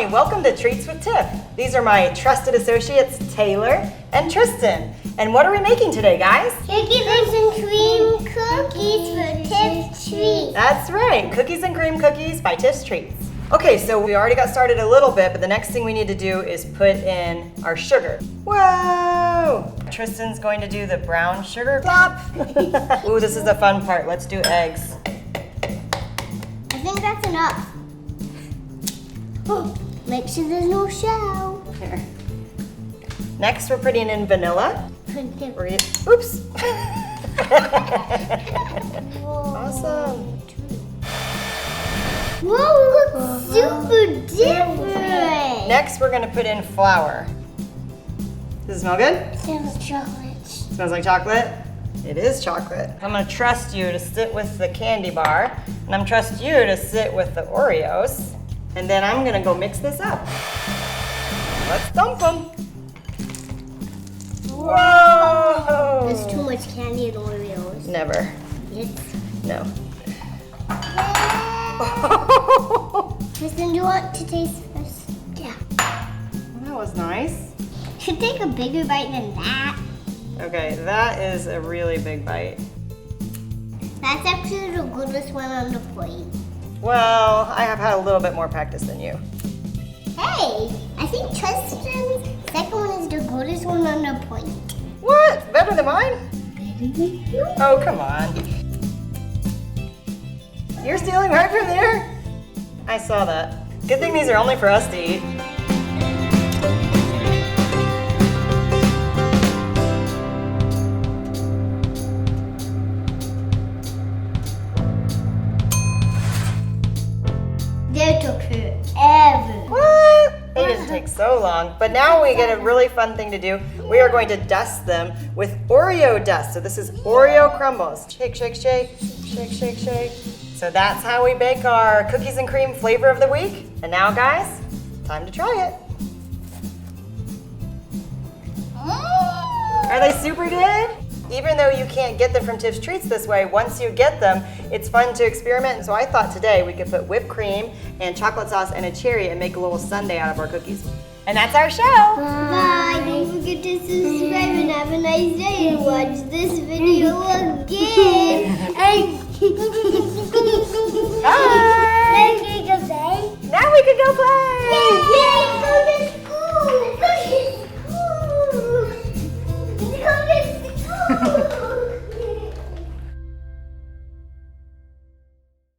Hi, welcome to Treats with Tiff. These are my trusted associates, Taylor and Tristan. And what are we making today, guys? Cookies and cream cookies for Tiff's Treats. That's right, cookies and cream cookies by Tiff's Treats. Okay, so we already got started a little bit, but the next thing we need to do is put in our sugar. Whoa! Tristan's going to do the brown sugar plop. Ooh, this is the fun part. Let's do eggs. I think that's enough. Oh, make sure there's no shell. Here. Next, we're putting in vanilla. Oops. Awesome. Whoa, looks super different. Next, we're gonna put in flour. Does it smell good? It smells chocolate. Smells like chocolate? It is chocolate. I'm gonna trust you to sit with the candy bar, and I'm trust you to sit with the Oreos, and then I'm gonna go mix this up. Let's dump them. Whoa! There's too much candy in Oreos. Never. Yes. No. Tristan, do you want to taste first? Yeah. That was nice. Should take a bigger bite than that. Okay, that is a really big bite. That's actually the goodest one on the plate. Well, I have had a little bit more practice than you. Hey, I think Tristan's second one is the goodest one on the plate. What? Better than mine? Oh, come on. You're stealing right from there? I saw that. Good thing these are only for us to eat. They took forever. What? They didn't take so long. But now we get a really fun thing to do. We are going to dust them with Oreo dust. So this is Oreo crumbles. Shake, shake, shake, shake, shake, shake. So that's how we bake our cookies and cream flavor of the week. And now, guys, time to try it. Are they super good? Even though you can't get them from Tiff's Treats this way, once you get them, it's fun to experiment. So I thought today we could put whipped cream and chocolate sauce and a cherry and make a little sundae out of our cookies. And that's our show. Bye. Don't forget to subscribe and have a nice day and watch this video again. Bye.